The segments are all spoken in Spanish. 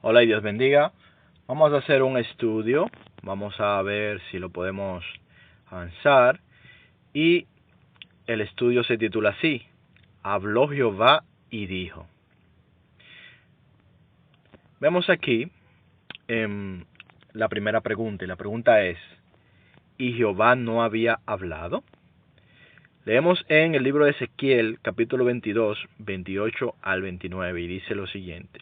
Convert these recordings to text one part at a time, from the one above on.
Hola y Dios bendiga. Vamos a hacer un estudio. Vamos a ver si lo podemos avanzar. Y el estudio se titula así: Habló Jehová y dijo. Vemos aquí la primera pregunta. Y la pregunta es: ¿y Jehová no había hablado? Leemos en el libro de Ezequiel, capítulo 22, 28 al 29, y dice lo siguiente: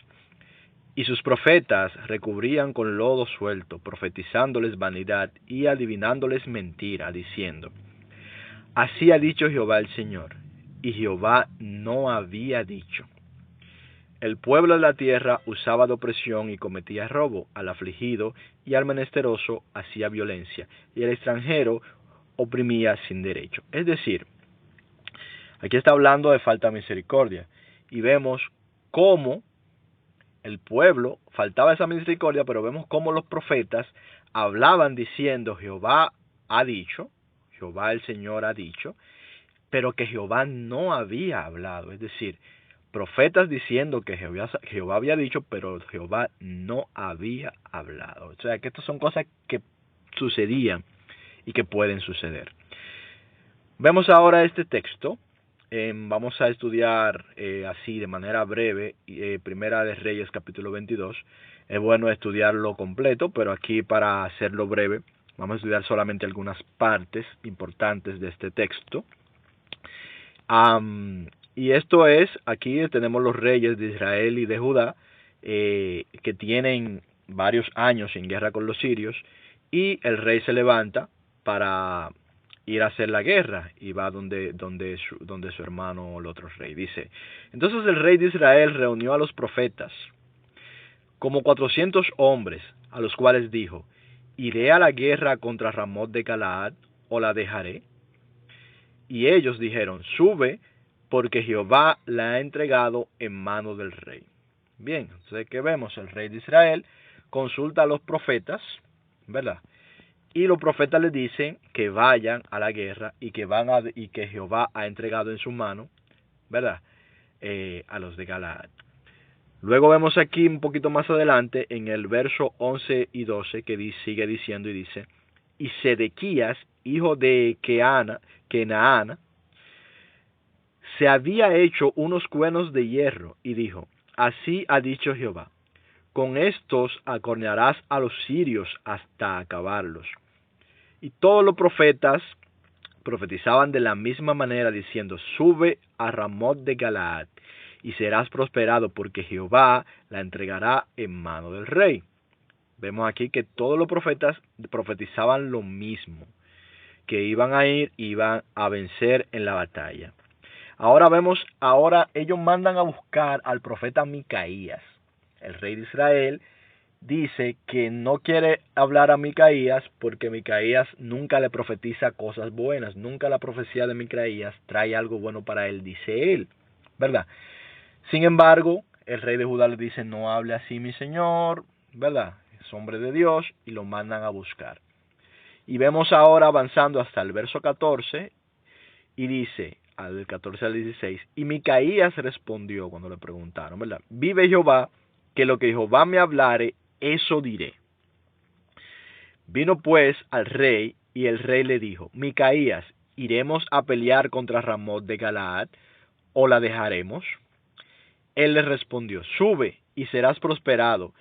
Y sus profetas recubrían con lodo suelto, profetizándoles vanidad y adivinándoles mentira, diciendo: Así ha dicho Jehová el Señor. Y Jehová no había dicho. El pueblo de la tierra usaba de opresión y cometía robo, al afligido y al menesteroso hacía violencia, y el extranjero oprimía sin derecho. Es decir, aquí está hablando de falta de misericordia, y vemos cómo el pueblo faltaba esa misericordia, pero vemos cómo los profetas hablaban diciendo: Jehová ha dicho, Jehová el Señor ha dicho, pero que Jehová no había hablado. Es decir, profetas diciendo que Jehová había dicho, pero Jehová no había hablado. O sea, que estas son cosas que sucedían y que pueden suceder. Vemos ahora este texto. Vamos a estudiar así de manera breve Primera de Reyes capítulo 22. Es bueno estudiarlo completo, pero aquí para hacerlo breve vamos a estudiar solamente algunas partes importantes de este texto. Y esto es, aquí tenemos los reyes de Israel y de Judá, que tienen varios años en guerra con los sirios, y el rey se levanta para ir a hacer la guerra, y va donde su hermano, el otro rey. Dice: Entonces el rey de Israel reunió a los profetas, como 400 hombres, a los cuales dijo: ¿Iré a la guerra contra Ramot de Galaad, o la dejaré? Y ellos dijeron: Sube, porque Jehová la ha entregado en mano del rey. Bien, entonces ¿qué vemos? El rey de Israel consulta a los profetas, ¿verdad? Y los profetas le dicen que vayan a la guerra y que Jehová ha entregado en su mano, ¿verdad? A los de Galaad. Luego vemos aquí un poquito más adelante en el verso 11 y 12 que sigue diciendo y dice: Y Sedequías, hijo de Kenaana, se había hecho unos cuernos de hierro y dijo: Así ha dicho Jehová: Con estos acornearás a los sirios hasta acabarlos. Y todos los profetas profetizaban de la misma manera, diciendo: Sube a Ramot de Galaad y serás prosperado, porque Jehová la entregará en mano del rey. Vemos aquí que todos los profetas profetizaban lo mismo, que iban a vencer en la batalla. Ahora ellos mandan a buscar al profeta Micaías. El rey de Israel dice que no quiere hablar a Micaías porque Micaías nunca le profetiza cosas buenas. Nunca la profecía de Micaías trae algo bueno para él, dice él, ¿verdad? Sin embargo, el rey de Judá le dice: No hable así, mi señor, ¿verdad? Es hombre de Dios, y lo mandan a buscar. Y vemos ahora avanzando hasta el verso 14, y dice, al 14 al 16: Y Micaías respondió cuando le preguntaron, ¿verdad? Vive Jehová, que lo que Jehová me hablare, eso diré. Vino pues al rey, y el rey le dijo: Micaías, ¿iremos a pelear contra Ramot de Galaad, o la dejaremos? Él le respondió: Sube, y serás prosperado,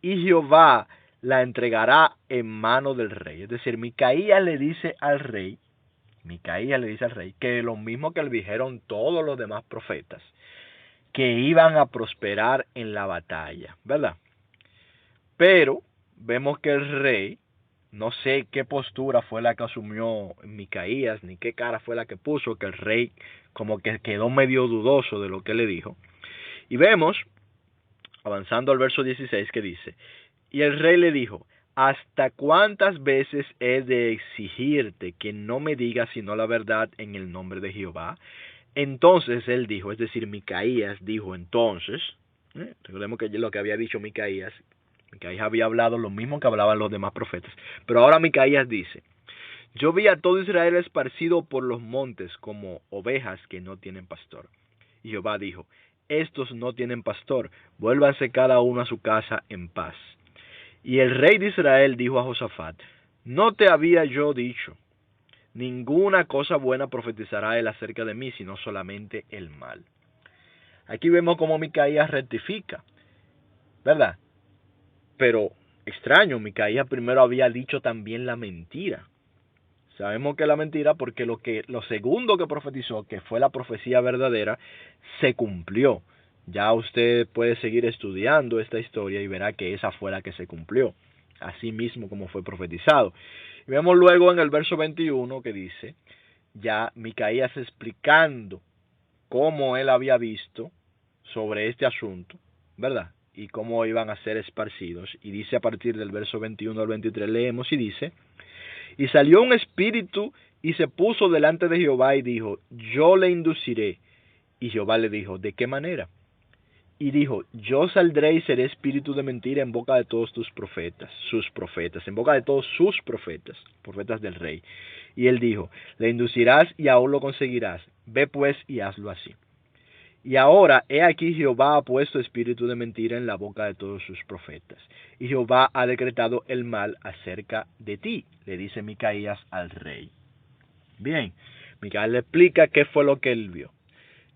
y Jehová la entregará en mano del rey. Es decir, Micaías le dice al rey que lo mismo que le dijeron todos los demás profetas, que iban a prosperar en la batalla, ¿verdad? Pero vemos que el rey, no sé qué postura fue la que asumió Micaías, ni qué cara fue la que puso, que el rey como que quedó medio dudoso de lo que le dijo. Y vemos, avanzando al verso 16, que dice: Y el rey le dijo: ¿Hasta cuántas veces he de exigirte que no me digas sino la verdad en el nombre de Jehová? Entonces él dijo, es decir, Micaías dijo entonces, recordemos que lo que había dicho Micaías había hablado lo mismo que hablaban los demás profetas, pero ahora Micaías dice: Yo vi a todo Israel esparcido por los montes como ovejas que no tienen pastor. Y Jehová dijo: estos no tienen pastor, vuélvanse cada uno a su casa en paz. Y el rey de Israel dijo a Josafat, no te había yo dicho, ninguna cosa buena profetizará él acerca de mí, sino solamente el mal. Aquí vemos cómo Micaías rectifica, ¿verdad? Pero extraño, Micaías primero había dicho también la mentira. Sabemos que la mentira porque lo segundo que profetizó, que fue la profecía verdadera, se cumplió. Ya usted puede seguir estudiando esta historia y verá que esa fue la que se cumplió, así mismo como fue profetizado. Y vemos luego en el verso 21 que dice, ya Micaías explicando cómo él había visto sobre este asunto, ¿verdad? Y cómo iban a ser esparcidos. Y dice a partir del verso 21 al 23, leemos y dice, y salió un espíritu y se puso delante de Jehová y dijo, yo le induciré. Y Jehová le dijo, ¿de qué manera? Y dijo, yo saldré y seré espíritu de mentira en boca de todos tus profetas, sus profetas, en boca de todos sus profetas, profetas del rey. Y él dijo, le inducirás y aún lo conseguirás. Ve pues y hazlo así. Y ahora, he aquí Jehová ha puesto espíritu de mentira en la boca de todos sus profetas. Y Jehová ha decretado el mal acerca de ti, le dice Micaías al rey. Bien, Micaías le explica qué fue lo que él vio.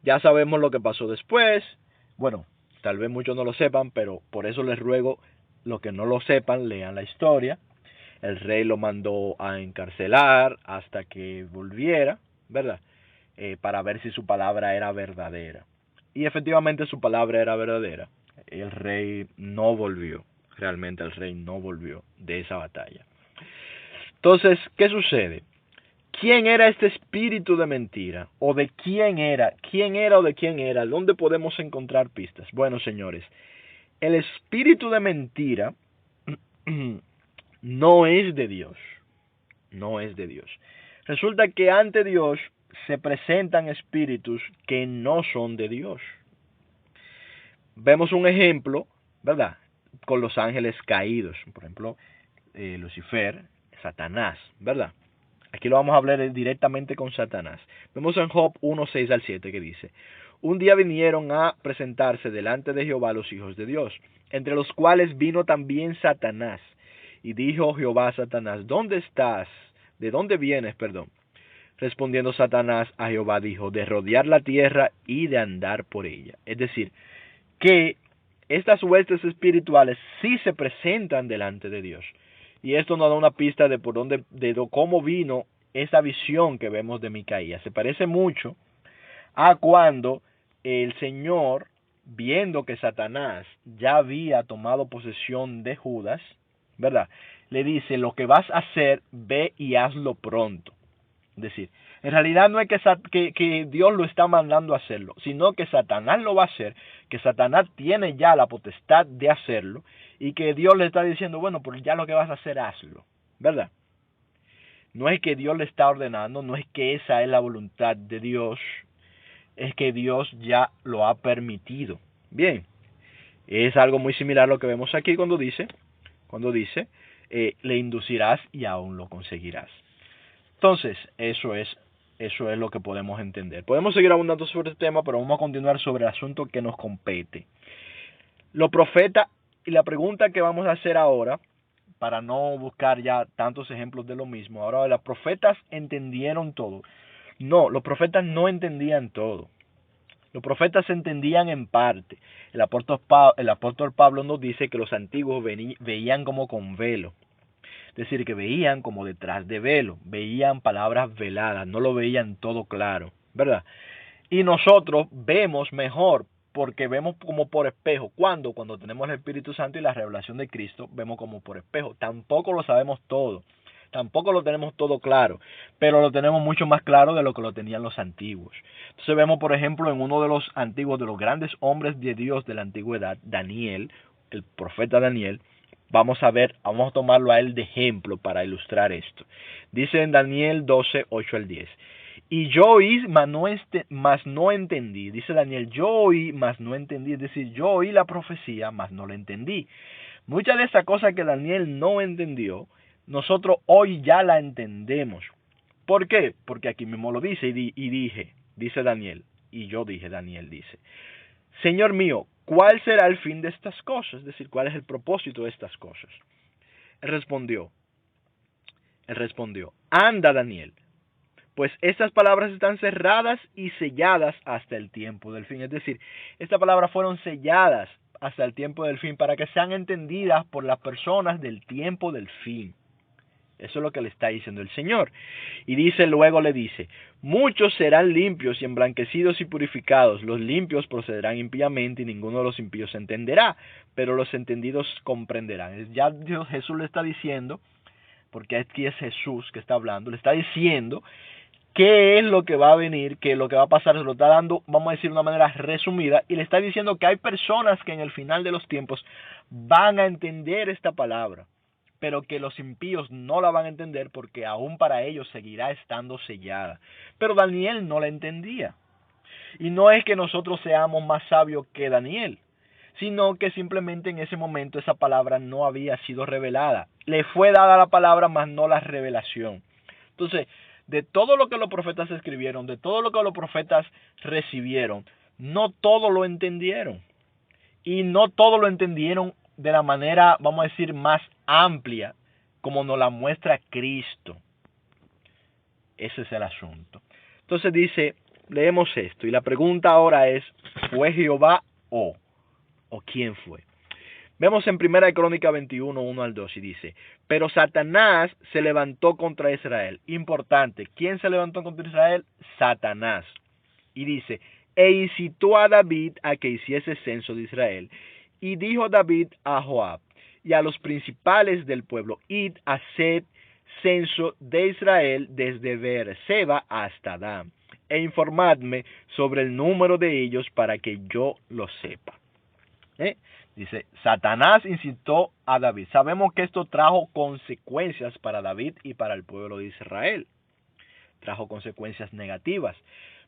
Ya sabemos lo que pasó después. Bueno, tal vez muchos no lo sepan, pero por eso les ruego, los que no lo sepan, lean la historia. El rey lo mandó a encarcelar hasta que volviera, ¿verdad? Para ver si su palabra era verdadera. Y efectivamente su palabra era verdadera. El rey no volvió. Realmente el rey no volvió de esa batalla. Entonces, ¿qué sucede? ¿Quién era este espíritu de mentira? ¿O de quién era? ¿Quién era o de quién era? ¿Dónde podemos encontrar pistas? Bueno, señores, el espíritu de mentira no es de Dios. No es de Dios. Resulta que ante Dios se presentan espíritus que no son de Dios. Vemos un ejemplo, ¿verdad? Con los ángeles caídos. Por ejemplo, Lucifer, Satanás, ¿verdad? Aquí lo vamos a hablar directamente con Satanás. Vemos en Job 1, 6 al 7 que dice, un día vinieron a presentarse delante de Jehová los hijos de Dios, entre los cuales vino también Satanás. Y dijo Jehová a Satanás, ¿dónde estás? ¿De dónde vienes? Perdón. Respondiendo Satanás a Jehová dijo, de rodear la tierra y de andar por ella. Es decir, que estas huestes espirituales sí se presentan delante de Dios. Y esto nos da una pista de por dónde, cómo vino esa visión que vemos de Micaías. Se parece mucho a cuando el Señor, viendo que Satanás ya había tomado posesión de Judas, ¿verdad? Le dice, lo que vas a hacer, ve y hazlo pronto. Es decir, en realidad no es que Dios lo está mandando a hacerlo, sino que Satanás lo va a hacer, que Satanás tiene ya la potestad de hacerlo, y que Dios le está diciendo, bueno, pues ya lo que vas a hacer, hazlo, ¿verdad? No es que Dios le está ordenando, no es que esa es la voluntad de Dios, es que Dios ya lo ha permitido. Bien, es algo muy similar a lo que vemos aquí cuando dice, le inducirás y aún lo conseguirás. Entonces, eso es lo que podemos entender. Podemos seguir abundando sobre este tema, pero vamos a continuar sobre el asunto que nos compete. Los profetas, y la pregunta que vamos a hacer ahora, para no buscar ya tantos ejemplos de lo mismo, ahora los profetas entendieron todo. No, los profetas no entendían todo. Los profetas entendían en parte. El apóstol Pablo nos dice que los antiguos veían como con velo. Es decir, que veían como detrás de velo, veían palabras veladas, no lo veían todo claro, ¿verdad? Y nosotros vemos mejor, porque vemos como por espejo. ¿Cuándo? Cuando tenemos el Espíritu Santo y la revelación de Cristo, vemos como por espejo. Tampoco lo sabemos todo, tampoco lo tenemos todo claro, pero lo tenemos mucho más claro de lo que lo tenían los antiguos. Entonces vemos, por ejemplo, en uno de los antiguos, de los grandes hombres de Dios de la antigüedad, Daniel, el profeta Daniel. Vamos a tomarlo a él de ejemplo para ilustrar esto. Dice en Daniel 12, 8 al 10. Y yo oí, mas no entendí. Dice Daniel, yo oí, mas no entendí. Es decir, yo oí la profecía, mas no la entendí. Muchas de esas cosas que Daniel no entendió, nosotros hoy ya la entendemos. ¿Por qué? Porque aquí mismo lo dice dice Daniel, y yo dije, Daniel dice, Señor mío, ¿cuál será el fin de estas cosas? Es decir, ¿cuál es el propósito de estas cosas? Él respondió, anda, Daniel, pues estas palabras están cerradas y selladas hasta el tiempo del fin. Es decir, estas palabras fueron selladas hasta el tiempo del fin para que sean entendidas por las personas del tiempo del fin. Eso es lo que le está diciendo el Señor. Y luego le dice, muchos serán limpios y emblanquecidos y purificados. Los limpios procederán impíamente y ninguno de los impíos entenderá, pero los entendidos comprenderán. Ya Jesús le está diciendo, porque aquí es Jesús que está hablando, le está diciendo qué es lo que va a venir, qué es lo que va a pasar, se lo está dando, vamos a decir de una manera resumida, y le está diciendo que hay personas que en el final de los tiempos van a entender esta palabra, pero que los impíos no la van a entender porque aún para ellos seguirá estando sellada. Pero Daniel no la entendía. Y no es que nosotros seamos más sabios que Daniel, sino que simplemente en ese momento esa palabra no había sido revelada. Le fue dada la palabra, mas no la revelación. Entonces, de todo lo que los profetas escribieron, de todo lo que los profetas recibieron, no todo lo entendieron. Y no todo lo entendieron de la manera, vamos a decir, más amplia, como nos la muestra Cristo. Ese es el asunto. Entonces dice, leemos esto, y la pregunta ahora es, ¿fue Jehová o quién fue? Vemos en 1 Crónica 21, 1 al 2, y dice, pero Satanás se levantó contra Israel. Importante, ¿quién se levantó contra Israel? Satanás. Y dice, e incitó a David a que hiciese censo de Israel. Y dijo David a Joab y a los principales del pueblo, id, haced censo de Israel desde Beerseba hasta Dan, e informadme sobre el número de ellos para que yo lo sepa. Dice, Satanás incitó a David. Sabemos que esto trajo consecuencias para David y para el pueblo de Israel. Trajo consecuencias negativas.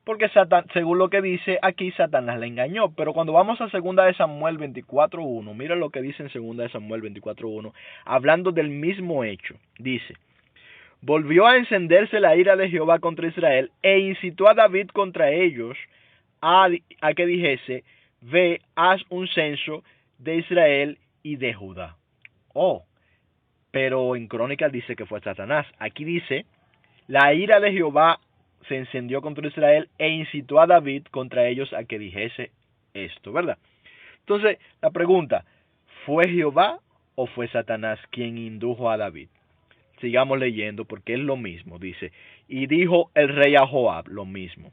Porque según lo que dice aquí, Satanás le engañó. Pero cuando vamos a 2 de Samuel 24.1, mira lo que dice en 2 de Samuel 24.1, hablando del mismo hecho. Dice, volvió a encenderse la ira de Jehová contra Israel e incitó a David contra ellos a que dijese, ve, haz un censo de Israel y de Judá. Pero en Crónicas dice que fue Satanás. Aquí dice, la ira de Jehová se encendió contra Israel e incitó a David contra ellos a que dijese esto, ¿verdad? Entonces, la pregunta, ¿fue Jehová o fue Satanás quien indujo a David? Sigamos leyendo porque es lo mismo, dice, y dijo el rey a Joab lo mismo,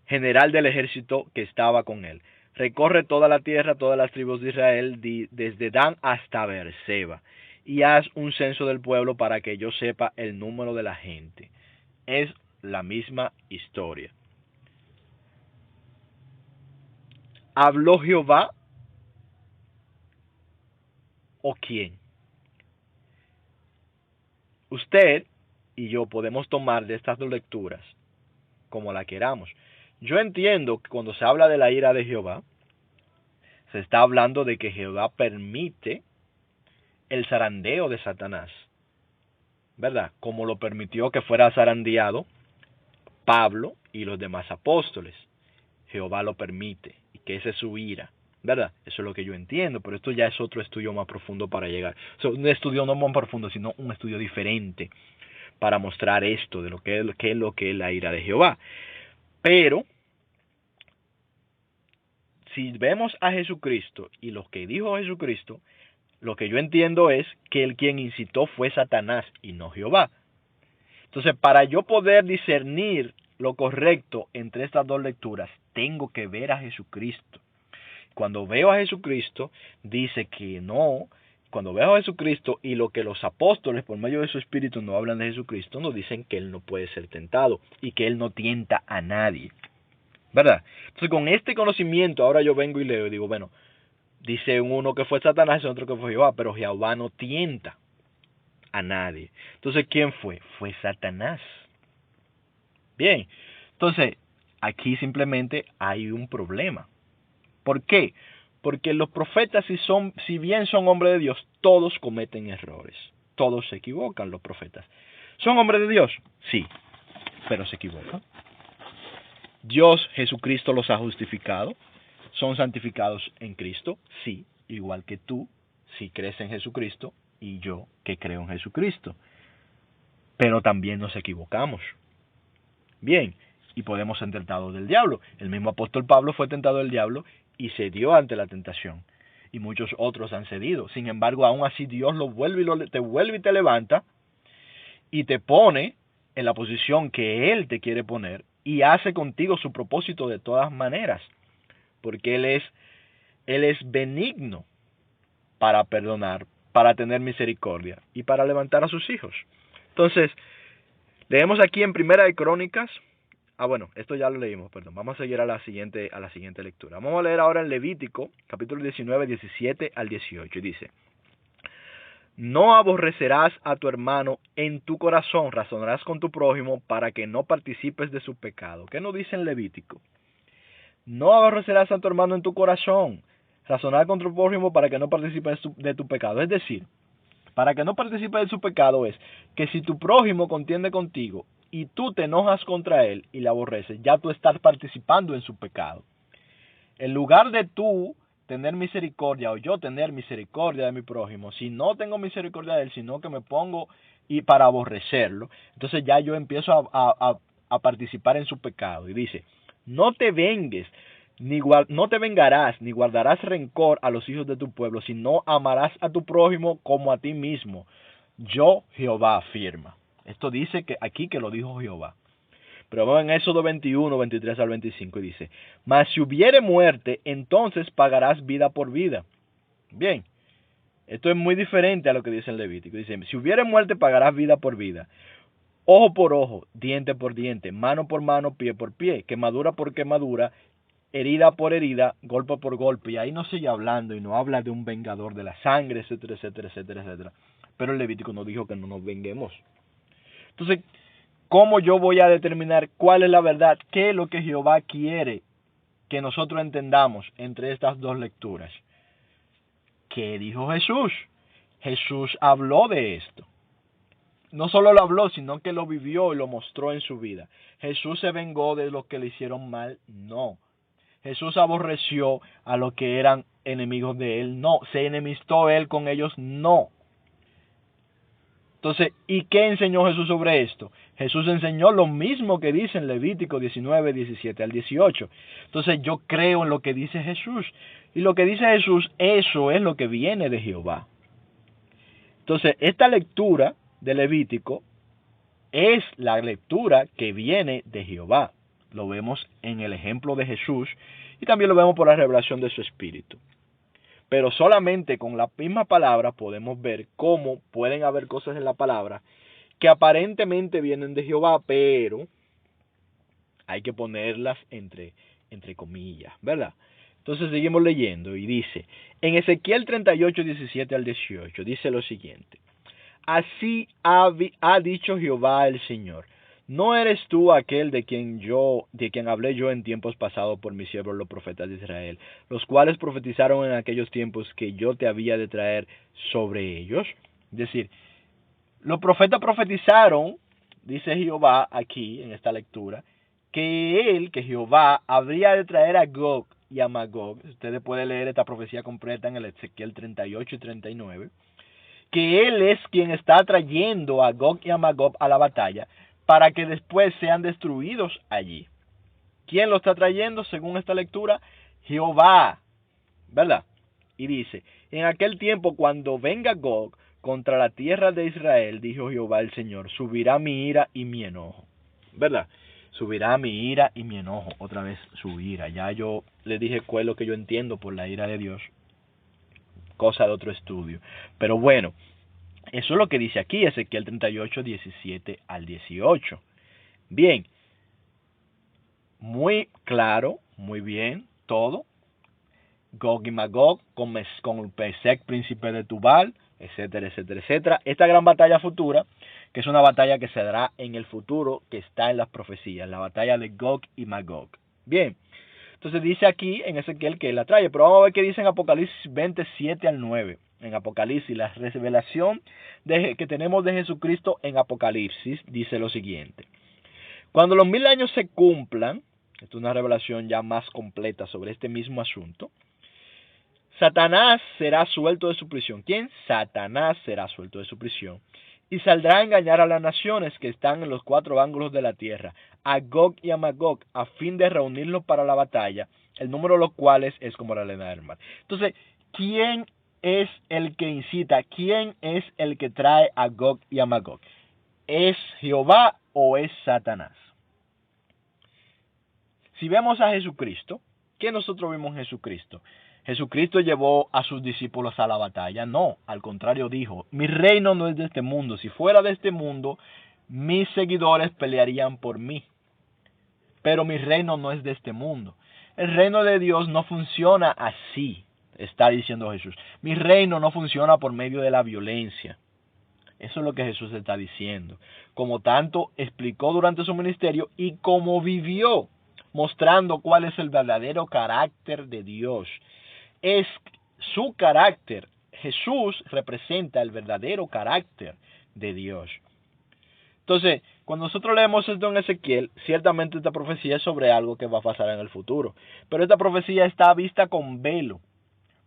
general del ejército que estaba con él, recorre toda la tierra, todas las tribus de Israel, desde Dan hasta Beerseba, y haz un censo del pueblo para que yo sepa el número de la gente. Es la misma historia. ¿Habló Jehová o quién? Usted y yo podemos tomar de estas dos lecturas como la queramos. Yo entiendo que cuando se habla de la ira de Jehová, se está hablando de que Jehová permite el zarandeo de Satanás, ¿verdad? Como lo permitió que fuera zarandeado Pablo y los demás apóstoles. Jehová lo permite, y que esa es su ira, ¿verdad? Eso es lo que yo entiendo, pero esto ya es otro estudio más profundo para llegar. Un estudio no más profundo, sino un estudio diferente para mostrar esto de lo que es la ira de Jehová. Pero si vemos a Jesucristo y lo que dijo Jesucristo, lo que yo entiendo es que el quien incitó fue Satanás y no Jehová. Entonces, para yo poder discernir lo correcto entre estas dos lecturas, tengo que ver a Jesucristo. Cuando veo a Jesucristo, dice que no. Cuando veo a Jesucristo y lo que los apóstoles por medio de su espíritu no hablan de Jesucristo, nos dicen que Él no puede ser tentado y que Él no tienta a nadie, ¿verdad? Entonces, con este conocimiento, ahora yo vengo y leo y digo, bueno, dice uno que fue Satanás y otro que fue Jehová, pero Jehová no tienta a nadie. Entonces, ¿quién fue? Fue Satanás. Bien, entonces, aquí simplemente hay un problema. ¿Por qué? Porque los profetas, si bien son hombres de Dios, todos cometen errores. Todos se equivocan los profetas. ¿Son hombres de Dios? Sí, pero se equivocan. Dios Jesucristo los ha justificado. ¿Son santificados en Cristo? Sí, igual que tú, si crees en Jesucristo y yo que creo en Jesucristo. Pero también nos equivocamos. Bien, y podemos ser tentados del diablo. El mismo apóstol Pablo fue tentado del diablo y cedió ante la tentación. Y muchos otros han cedido. Sin embargo, aún así Dios te vuelve y te levanta y te pone en la posición que Él te quiere poner y hace contigo su propósito de todas maneras. Porque Él es benigno para perdonar, para tener misericordia y para levantar a sus hijos. Entonces, leemos aquí en Primera de Crónicas. Bueno, esto ya lo leímos, perdón. Vamos a seguir a la siguiente lectura. Vamos a leer ahora en Levítico, capítulo 19, 17 al 18. Y dice: no aborrecerás a tu hermano en tu corazón, razonarás con tu prójimo para que no participes de su pecado. ¿Qué nos dice en Levítico? No aborrecerás a tu hermano en tu corazón, razonar con tu prójimo para que no participes de tu pecado. Es decir, para que no participes de su pecado es que si tu prójimo contiende contigo y tú te enojas contra él y le aborreces, ya tú estás participando en su pecado. En lugar de tú tener misericordia o yo tener misericordia de mi prójimo, si no tengo misericordia de él, sino que me pongo y para aborrecerlo, entonces ya yo empiezo a participar en su pecado. Y dice: no te vengues, no te vengarás, ni guardarás rencor a los hijos de tu pueblo, sino amarás a tu prójimo como a ti mismo. Yo, Jehová, afirma. Esto dice que aquí que lo dijo Jehová. Pero vamos en Éxodo 21, 23 al 25 y dice: mas si hubiere muerte, entonces pagarás vida por vida. Bien, esto es muy diferente a lo que dice el Levítico. Dice: si hubiere muerte, pagarás vida por vida. Ojo por ojo, diente por diente, mano por mano, pie por pie, quemadura por quemadura, herida por herida, golpe por golpe. Y ahí no sigue hablando y no habla de un vengador de la sangre, etcétera, etcétera, etcétera, etcétera. Pero el Levítico nos dijo que no nos venguemos. Entonces, ¿cómo yo voy a determinar cuál es la verdad? ¿Qué es lo que Jehová quiere que nosotros entendamos entre estas dos lecturas? ¿Qué dijo Jesús? Jesús habló de esto. No solo lo habló, sino que lo vivió y lo mostró en su vida. ¿Jesús se vengó de los que le hicieron mal? No. ¿Jesús aborreció a los que eran enemigos de él? No. ¿Se enemistó él con ellos? No. Entonces, ¿y qué enseñó Jesús sobre esto? Jesús enseñó lo mismo que dice en Levítico 19, 17 al 18. Entonces, yo creo en lo que dice Jesús. Y lo que dice Jesús, eso es lo que viene de Jehová. Entonces, esta lectura de Levítico es la lectura que viene de Jehová. Lo vemos en el ejemplo de Jesús y también lo vemos por la revelación de su Espíritu. Pero solamente con la misma palabra podemos ver cómo pueden haber cosas en la palabra que aparentemente vienen de Jehová, pero hay que ponerlas entre comillas, ¿verdad? Entonces seguimos leyendo y dice, en Ezequiel 38, 17 al 18, dice lo siguiente: así ha dicho Jehová el Señor: ¿no eres tú aquel de quien hablé yo en tiempos pasados por mis siervos los profetas de Israel, los cuales profetizaron en aquellos tiempos que yo te había de traer sobre ellos? Es decir, los profetas profetizaron, dice Jehová aquí en esta lectura, que Jehová, habría de traer a Gog y a Magog. Ustedes pueden leer esta profecía completa en el Ezequiel 38 y 39. Que él es quien está trayendo a Gog y a Magog a la batalla para que después sean destruidos allí. ¿Quién lo está trayendo según esta lectura? Jehová, ¿verdad? Y dice: en aquel tiempo, cuando venga Gog contra la tierra de Israel, dijo Jehová el Señor, subirá mi ira y mi enojo, ¿verdad? Subirá mi ira y mi enojo. Otra vez su ira. Ya yo le dije cuál es lo que yo entiendo por la ira de Dios, cosa de otro estudio. Pero bueno, eso es lo que dice aquí Ezequiel 38, 17 al 18. Bien, muy claro, muy bien, todo. Gog y Magog con Mesec, príncipe de Tubal, etcétera, etcétera, etcétera. Esta gran batalla futura, que es una batalla que se dará en el futuro, que está en las profecías, la batalla de Gog y Magog. Bien, entonces dice aquí en Ezequiel que él la trae, pero vamos a ver qué dice en Apocalipsis 27 al 9. En Apocalipsis, la revelación que tenemos de Jesucristo en Apocalipsis dice lo siguiente: cuando los 1000 años se cumplan, Esta es una revelación ya más completa sobre este mismo asunto. Satanás será suelto de su prisión. ¿Quién? Satanás será suelto de su prisión. Y saldrá a engañar a las naciones que están en los 4 ángulos de la tierra, a Gog y a Magog, a fin de reunirlos para la batalla, el número de los cuales es como la arena del mar. Entonces, ¿quién es el que incita? ¿Quién es el que trae a Gog y a Magog? ¿Es Jehová o es Satanás? Si vemos a Jesucristo, ¿qué nosotros vimos en Jesucristo? Jesucristo llevó a sus discípulos a la batalla. No, al contrario dijo, mi reino no es de este mundo. Si fuera de este mundo, mis seguidores pelearían por mí. Pero mi reino no es de este mundo. El reino de Dios no funciona así, está diciendo Jesús. Mi reino no funciona por medio de la violencia. Eso es lo que Jesús está diciendo. Como tanto explicó durante su ministerio y como vivió, mostrando cuál es el verdadero carácter de Dios. Es su carácter. Jesús representa el verdadero carácter de Dios. Entonces, cuando nosotros leemos esto en Ezequiel, ciertamente esta profecía es sobre algo que va a pasar en el futuro. Pero esta profecía está vista con velo.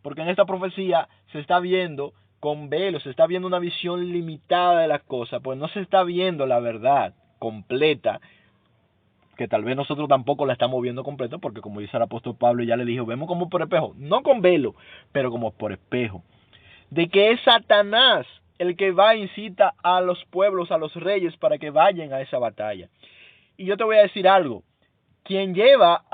Porque en esta profecía se está viendo con velo, se está viendo una visión limitada de las cosas, pues no se está viendo la verdad completa, que tal vez nosotros tampoco la estamos viendo completa, porque como dice el apóstol Pablo, ya le dijo, vemos como por espejo, no con velo, pero como por espejo, de que es Satanás el que va e incita a los pueblos, a los reyes, para que vayan a esa batalla. Y yo te voy a decir algo, quien lleva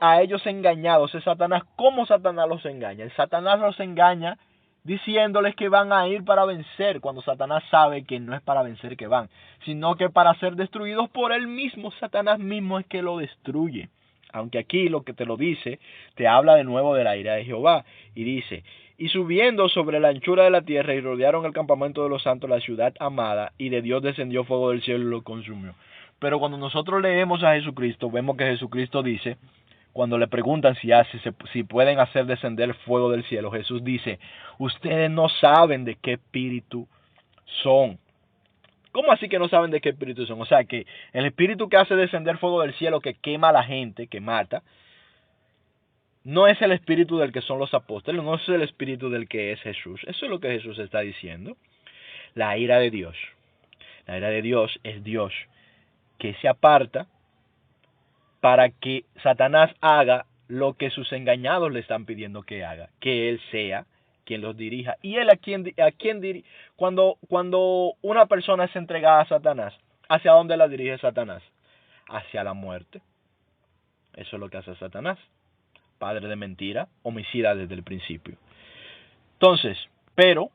a ellos engañados es Satanás. ¿Cómo Satanás los engaña? El Satanás los engaña diciéndoles que van a ir para vencer, cuando Satanás sabe que no es para vencer que van, sino que para ser destruidos por él mismo. Satanás mismo es que lo destruye. Aunque aquí lo que te lo dice, te habla de nuevo de la ira de Jehová. Y dice, y subiendo sobre la anchura de la tierra y rodearon el campamento de los santos, la ciudad amada, y de Dios descendió fuego del cielo y lo consumió. Pero cuando nosotros leemos a Jesucristo, vemos que Jesucristo dice, cuando le preguntan si pueden hacer descender fuego del cielo, Jesús dice, ustedes no saben de qué espíritu son. ¿Cómo así que no saben de qué espíritu son? O sea, que el espíritu que hace descender fuego del cielo, que quema a la gente, que mata, no es el espíritu del que son los apóstoles, no es el espíritu del que es Jesús. Eso es lo que Jesús está diciendo. La ira de Dios. La ira de Dios es Dios que se aparta para que Satanás haga lo que sus engañados le están pidiendo que haga, que él sea quien los dirija. Y él a quien dirige. Cuando una persona es entregada a Satanás, ¿hacia dónde la dirige Satanás? Hacia la muerte. Eso es lo que hace Satanás. Padre de mentira, homicida desde el principio. Entonces, pero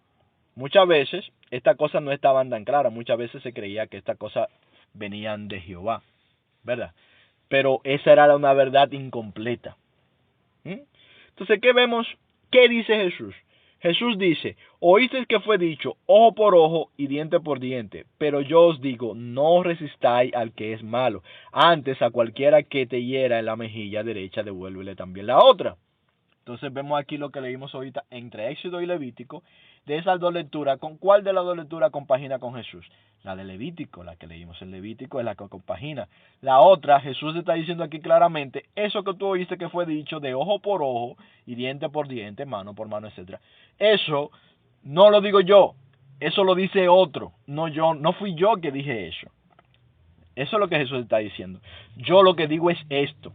muchas veces estas cosas no estaban tan claras. Muchas veces se creía que estas cosas venían de Jehová, ¿verdad? Pero esa era una verdad incompleta. Entonces, ¿qué vemos? ¿Qué dice Jesús? Jesús dice, oísteis que fue dicho, ojo por ojo y diente por diente, pero yo os digo, no resistáis al que es malo, antes a cualquiera que te hiera en la mejilla derecha, devuélvele también la otra. Entonces vemos aquí lo que leímos ahorita entre Éxodo y Levítico. De esas dos lecturas, ¿con cuál de las dos lecturas compagina con Jesús? La de Levítico, la que leímos en Levítico es la que compagina. La otra, Jesús está diciendo aquí claramente, eso que tú oíste que fue dicho de ojo por ojo y diente por diente, mano por mano, etc. Eso no lo digo yo, eso lo dice otro, no yo, no fui yo que dije eso. Eso es lo que Jesús está diciendo. Yo lo que digo es esto.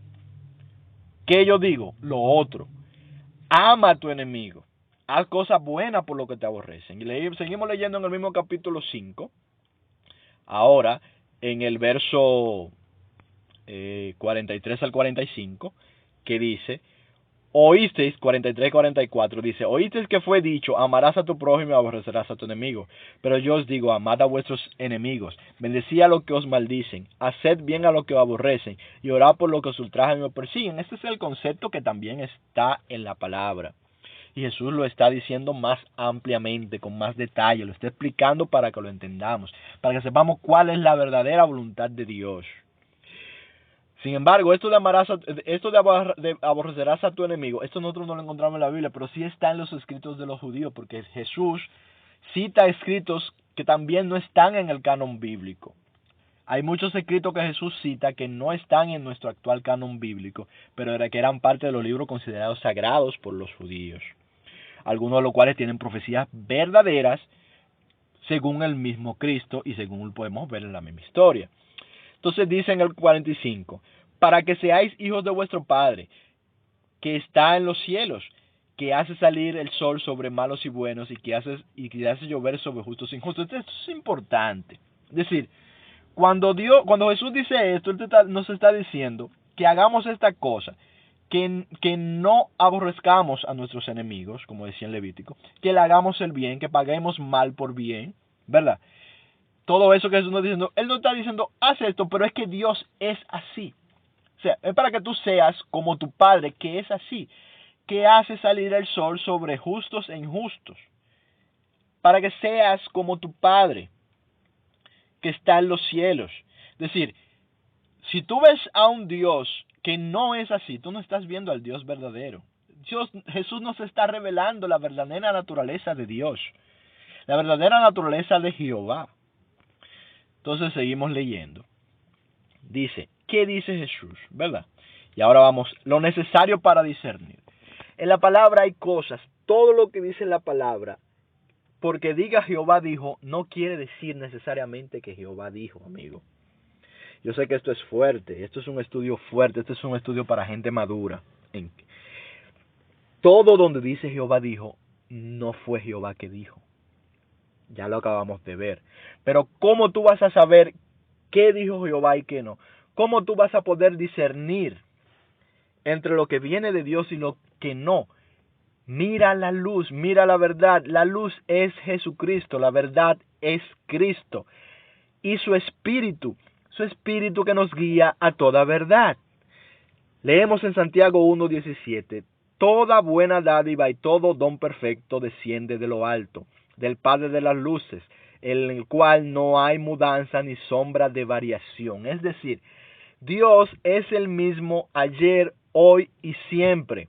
¿Qué yo digo? Lo otro. Ama a tu enemigo. Haz cosas buenas por lo que te aborrecen. Y seguimos leyendo en el mismo capítulo 5. Ahora, en el verso 43 al 45, que dice, oísteis, 43 y 44, dice, oísteis que fue dicho, amarás a tu prójimo y aborrecerás a tu enemigo. Pero yo os digo, amad a vuestros enemigos, bendecid a los que os maldicen, haced bien a los que os aborrecen, y orad por los que os ultrajan y os persiguen. Este es el concepto que también está en la palabra. Y Jesús lo está diciendo más ampliamente, con más detalle, lo está explicando para que lo entendamos, para que sepamos cuál es la verdadera voluntad de Dios. Sin embargo, esto de aborrecerás a tu enemigo, esto nosotros no lo encontramos en la Biblia, pero sí está en los escritos de los judíos, porque Jesús cita escritos que también no están en el canon bíblico. Hay muchos escritos que Jesús cita que no están en nuestro actual canon bíblico, pero que eran parte de los libros considerados sagrados por los judíos. Algunos de los cuales tienen profecías verdaderas según el mismo Cristo y según podemos ver en la misma historia. Entonces dice en el 45, para que seáis hijos de vuestro Padre, que está en los cielos, que hace salir el sol sobre malos y buenos y que hace llover sobre justos e injustos. Esto es importante. Es decir, cuando Jesús dice esto, Él nos está diciendo que hagamos esta cosa, que no aborrezcamos a nuestros enemigos, como decía en Levítico, que le hagamos el bien, que paguemos mal por bien, ¿verdad? Todo eso que Jesús nos está diciendo, Él no está diciendo, haz esto, pero es que Dios es así. O sea, es para que tú seas como tu Padre, que es así, que hace salir el sol sobre justos e injustos. Para que seas como tu Padre, que está en los cielos. Es decir, si tú ves a un Dios que no es así, tú no estás viendo al Dios verdadero. Jesús nos está revelando la verdadera naturaleza de Dios, la verdadera naturaleza de Jehová. Entonces seguimos leyendo. Dice, ¿qué dice Jesús? ¿Verdad? Y ahora vamos, lo necesario para discernir. En la palabra hay cosas, todo lo que dice la palabra, porque diga Jehová dijo, no quiere decir necesariamente que Jehová dijo, amigo. Yo sé que esto es fuerte, esto es un estudio fuerte, esto es un estudio para gente madura. Todo donde dice Jehová dijo, no fue Jehová que dijo. Ya lo acabamos de ver. Pero ¿cómo tú vas a saber qué dijo Jehová y qué no? ¿Cómo tú vas a poder discernir entre lo que viene de Dios y lo que no? Mira la luz, mira la verdad. La luz es Jesucristo, la verdad es Cristo. Y su espíritu que nos guía a toda verdad. Leemos en Santiago 1:17. Toda buena dádiva y todo don perfecto desciende de lo alto, del Padre de las luces, en el cual no hay mudanza ni sombra de variación. Es decir, Dios es el mismo ayer, hoy y siempre.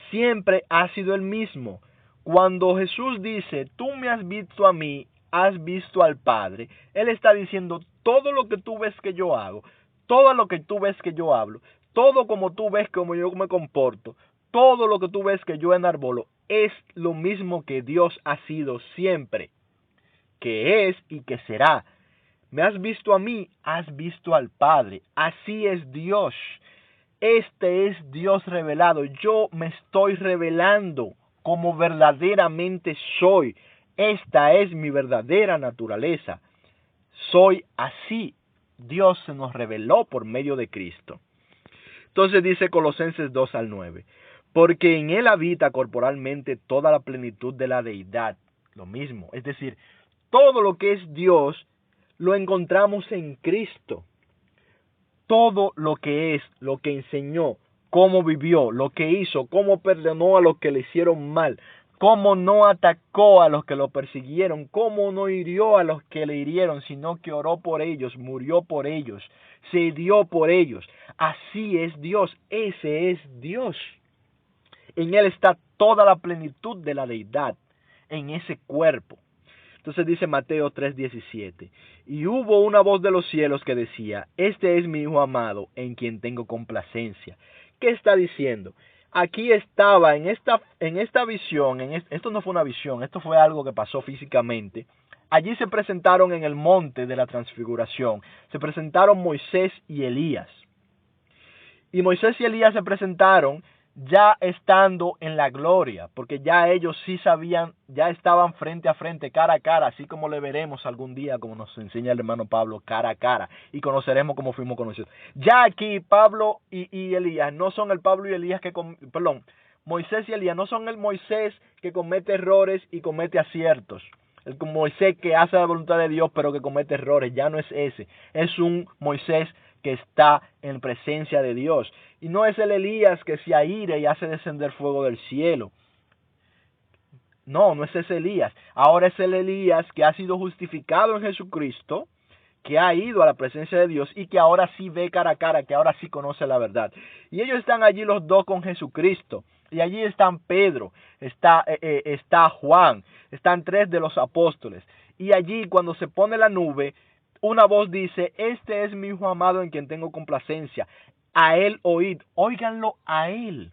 Siempre ha sido el mismo. Cuando Jesús dice, tú me has visto a mí, has visto al Padre, Él está diciendo, todo lo que tú ves que yo hago, todo lo que tú ves que yo hablo, todo como tú ves como yo me comporto, todo lo que tú ves que yo enarbolo, es lo mismo que Dios ha sido siempre, que es y que será. Me has visto a mí, has visto al Padre. Así es Dios. Este es Dios revelado. Yo me estoy revelando como verdaderamente soy. Esta es mi verdadera naturaleza. Soy así. Dios se nos reveló por medio de Cristo. Entonces dice Colosenses 2:9. Porque en Él habita corporalmente toda la plenitud de la deidad. Lo mismo. Es decir, todo lo que es Dios lo encontramos en Cristo. Todo lo que es, lo que enseñó, cómo vivió, lo que hizo, cómo perdonó a los que le hicieron mal, cómo no atacó a los que lo persiguieron, cómo no hirió a los que le hirieron, sino que oró por ellos, murió por ellos, se dio por ellos. Así es Dios, ese es Dios. En Él está toda la plenitud de la deidad, en ese cuerpo. Entonces dice Mateo 3:17, y hubo una voz de los cielos que decía, este es mi Hijo amado, en quien tengo complacencia. ¿Qué está diciendo? Aquí estaba, en esta visión, esto no fue una visión, esto fue algo que pasó físicamente. Allí se presentaron en el monte de la transfiguración, se presentaron Moisés y Elías. Y Moisés y Elías se presentaron ya estando en la gloria, porque ya ellos sí sabían, ya estaban frente a frente, cara a cara, así como le veremos algún día, como nos enseña el hermano Pablo, cara a cara, y conoceremos como fuimos conocidos. Ya aquí Pablo y Elías no son el Pablo y Elías Moisés y Elías no son el Moisés que comete errores y comete aciertos. El Moisés que hace la voluntad de Dios pero que comete errores, ya no es ese. Es un Moisés que está en presencia de Dios. Y no es el Elías que se aire y hace descender fuego del cielo. No, no es ese Elías. Ahora es el Elías que ha sido justificado en Jesucristo, que ha ido a la presencia de Dios y que ahora sí ve cara a cara, que ahora sí conoce la verdad. Y ellos están allí los dos con Jesucristo. Y allí están Pedro, está Juan, están 3 de los apóstoles. Y allí cuando se pone la nube, una voz dice, este es mi hijo amado en quien tengo complacencia. A él oíd, óiganlo a él.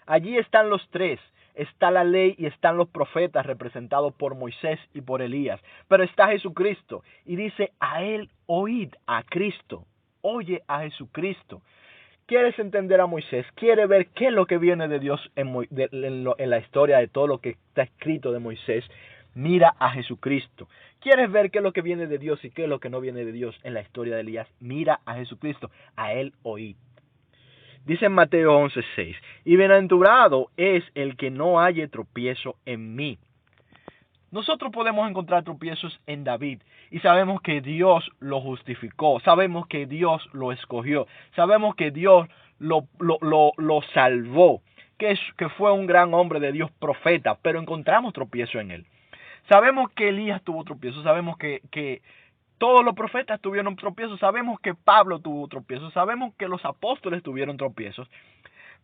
Allí están los tres. Está la ley y están los profetas representados por Moisés y por Elías. Pero está Jesucristo y dice, a él oíd, a Cristo. Oye a Jesucristo. ¿Quieres entender a Moisés? ¿Quieres ver qué es lo que viene de Dios en la historia de todo lo que está escrito de Moisés? Mira a Jesucristo. ¿Quieres ver qué es lo que viene de Dios y qué es lo que no viene de Dios en la historia de Elías? Mira a Jesucristo. A él oíd. Dice en Mateo 11:6, y bienaventurado es el que no halle tropiezo en mí. Nosotros podemos encontrar tropiezos en David y sabemos que Dios lo justificó, sabemos que Dios lo escogió, sabemos que Dios lo salvó, que fue un gran hombre de Dios, profeta, pero encontramos tropiezo en él. Sabemos que Elías tuvo tropiezo, sabemos que todos los profetas tuvieron tropiezos, sabemos que Pablo tuvo tropiezos, sabemos que los apóstoles tuvieron tropiezos,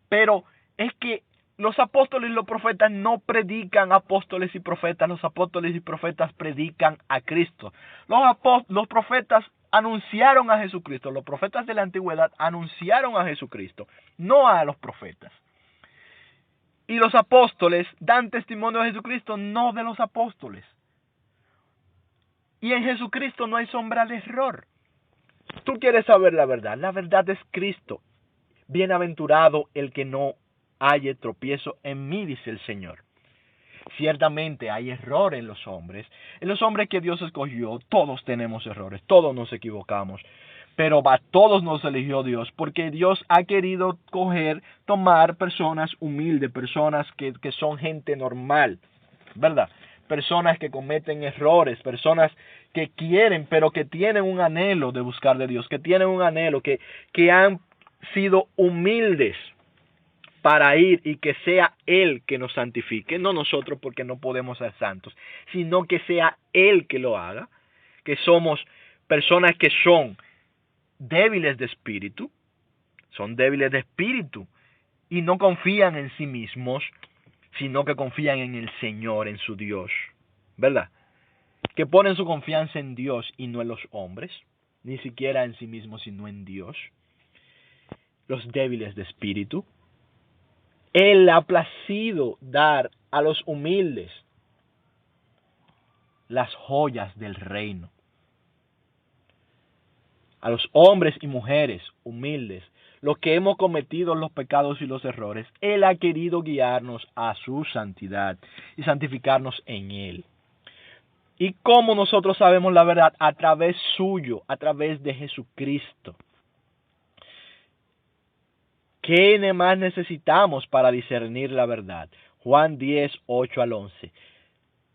pero es que los apóstoles y los profetas no predican apóstoles y profetas, los apóstoles y profetas predican a Cristo. Los profetas anunciaron a Jesucristo, los profetas de la antigüedad anunciaron a Jesucristo, no a los profetas. Y los apóstoles dan testimonio de Jesucristo, no de los apóstoles. Y en Jesucristo no hay sombra de error. Tú quieres saber la verdad es Cristo. Bienaventurado el que no halle tropiezo en mí, dice el Señor. Ciertamente hay error en los hombres que Dios escogió. Todos tenemos errores, todos nos equivocamos, pero a todos nos eligió Dios, porque Dios ha querido tomar personas humildes, personas que son gente normal, ¿verdad? Personas que cometen errores, personas que quieren, pero que tienen un anhelo de buscar de Dios, que tienen un anhelo, que han sido humildes para ir y que sea Él que nos santifique, no nosotros porque no podemos ser santos, sino que sea Él que lo haga, que somos personas que son débiles de espíritu y no confían en sí mismos, sino que confían en el Señor, en su Dios, ¿verdad? Que ponen su confianza en Dios y no en los hombres, ni siquiera en sí mismos, sino en Dios. Los débiles de espíritu. Él ha placido dar a los humildes las joyas del reino. A los hombres y mujeres humildes, los que hemos cometido los pecados y los errores, Él ha querido guiarnos a su santidad y santificarnos en Él. ¿Y cómo nosotros sabemos la verdad? A través suyo, a través de Jesucristo. ¿Qué más necesitamos para discernir la verdad? Juan 10, 8 al 11.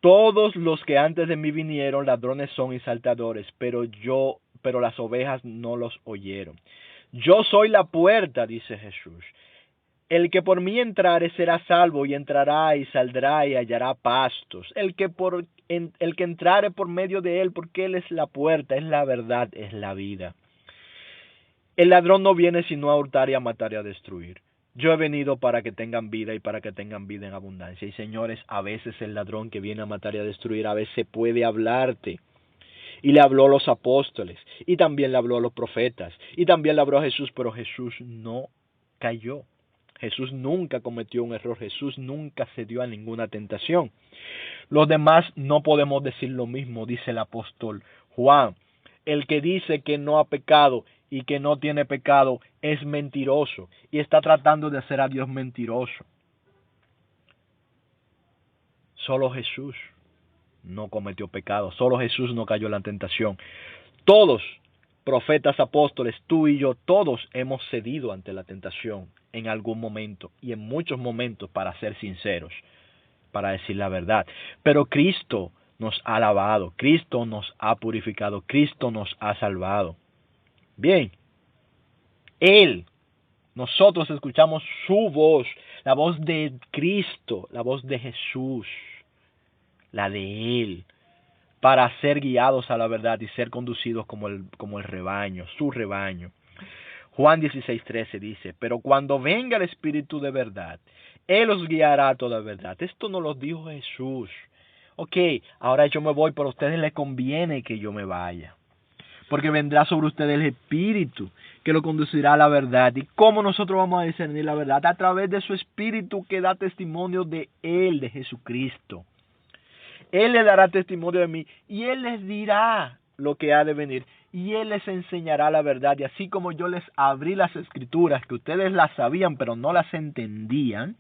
Todos los que antes de mí vinieron ladrones son y salteadores, pero las ovejas no los oyeron. Yo soy la puerta, dice Jesús. El que por mí entrare será salvo, y entrará y saldrá y hallará pastos. El que entrare por medio de él, porque él es la puerta, es la verdad, es la vida. El ladrón no viene sino a hurtar y a matar y a destruir. Yo he venido para que tengan vida y para que tengan vida en abundancia. Y señores, a veces el ladrón que viene a matar y a destruir, a veces puede hablarte. Y le habló a los apóstoles, y también le habló a los profetas, y también le habló a Jesús, pero Jesús no cayó. Jesús nunca cometió un error, Jesús nunca cedió a ninguna tentación. Los demás no podemos decir lo mismo, dice el apóstol Juan. El que dice que no ha pecado y que no tiene pecado es mentiroso y está tratando de hacer a Dios mentiroso. Solo Jesús no cometió pecado, solo Jesús no cayó en la tentación. Todos, profetas, apóstoles, tú y yo, todos hemos cedido ante la tentación en algún momento y en muchos momentos, para ser sinceros, para decir la verdad. Pero Cristo nos ha lavado, Cristo nos ha purificado, Cristo nos ha salvado. Bien, nosotros escuchamos su voz, la voz de Cristo, la voz de Jesús, la de Él, para ser guiados a la verdad y ser conducidos como el rebaño, su rebaño. Juan 16:13 dice, pero cuando venga el Espíritu de verdad, Él os guiará a toda verdad. Esto nos lo dijo Jesús. Ok, ahora yo me voy, pero a ustedes les conviene que yo me vaya. porque vendrá sobre ustedes el Espíritu que lo conducirá a la verdad. ¿Y cómo nosotros vamos a discernir la verdad? A través de su Espíritu que da testimonio de Él, de Jesucristo. Él les dará testimonio de mí y Él les dirá lo que ha de venir y Él les enseñará la verdad. Y así como yo les abrí las Escrituras, que ustedes las sabían pero no las entendían,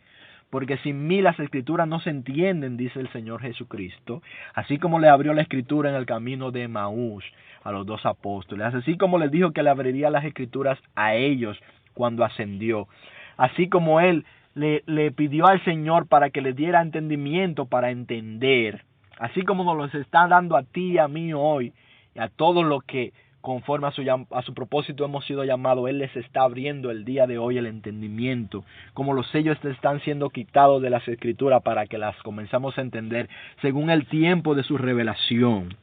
porque sin mí las Escrituras no se entienden, dice el Señor Jesucristo. Así como le abrió la Escritura en el camino de Emaús a los 2 apóstoles. Así como les dijo que le abriría las Escrituras a ellos cuando ascendió. Así como Él le pidió al Señor para que le diera entendimiento para entender. Así como nos los está dando a ti y a mí hoy. Y a todos los que conforme a su propósito hemos sido llamados, Él les está abriendo el día de hoy el entendimiento, como los sellos están siendo quitados de las Escrituras para que las comenzamos a entender según el tiempo de su revelación.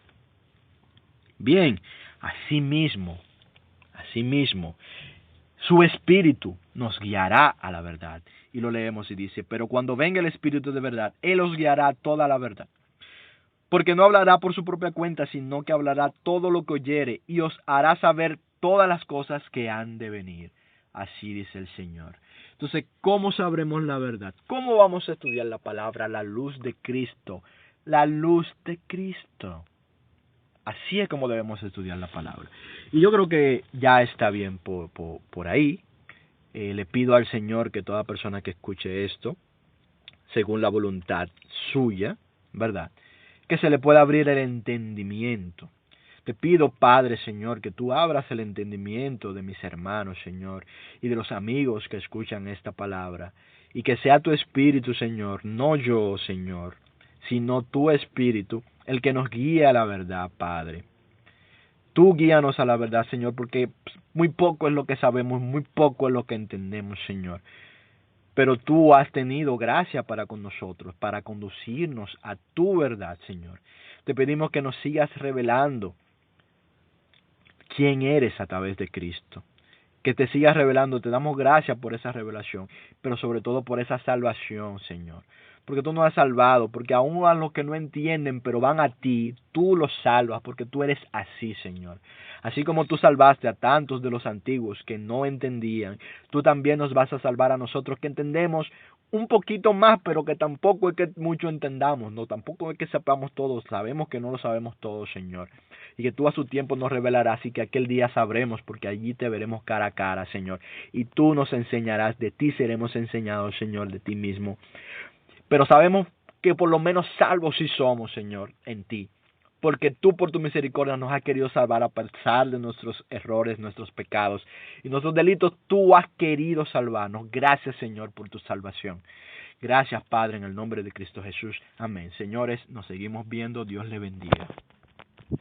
Bien, asimismo, su Espíritu nos guiará a la verdad. Y lo leemos y dice, pero cuando venga el Espíritu de verdad, Él os guiará a toda la verdad. Porque no hablará por su propia cuenta, sino que hablará todo lo que oyere y os hará saber todas las cosas que han de venir. Así dice el Señor. Entonces, ¿cómo sabremos la verdad? ¿Cómo vamos a estudiar la palabra? La luz de Cristo. La luz de Cristo. Así es como debemos estudiar la palabra. Y yo creo que ya está bien por ahí. Le pido al Señor que toda persona que escuche esto, según la voluntad suya, ¿verdad?, que se le pueda abrir el entendimiento. Te pido, Padre, Señor, que tú abras el entendimiento de mis hermanos, Señor, y de los amigos que escuchan esta palabra, y que sea tu Espíritu, Señor, no yo, Señor, sino tu Espíritu, el que nos guíe a la verdad, Padre. Tú guíanos a la verdad, Señor, porque muy poco es lo que sabemos, muy poco es lo que entendemos, Señor. Pero tú has tenido gracia para con nosotros, para conducirnos a tu verdad, Señor. Te pedimos que nos sigas revelando quién eres a través de Cristo. Que te sigas revelando. Te damos gracias por esa revelación, pero sobre todo por esa salvación, Señor. Porque tú nos has salvado, porque aún a los que no entienden, pero van a ti, tú los salvas, porque tú eres así, Señor. Así como tú salvaste a tantos de los antiguos que no entendían, tú también nos vas a salvar a nosotros que entendemos un poquito más, pero que tampoco es que mucho entendamos, no, tampoco es que sepamos todo, sabemos que no lo sabemos todo, Señor. Y que tú a su tiempo nos revelarás y que aquel día sabremos, porque allí te veremos cara a cara, Señor. Y tú nos enseñarás, de ti seremos enseñados, Señor, de ti mismo. Pero sabemos que por lo menos salvos sí somos, Señor, en ti. Porque tú por tu misericordia nos has querido salvar a pesar de nuestros errores, nuestros pecados y nuestros delitos. Tú has querido salvarnos. Gracias, Señor, por tu salvación. Gracias, Padre, en el nombre de Cristo Jesús. Amén. Señores, nos seguimos viendo. Dios le bendiga.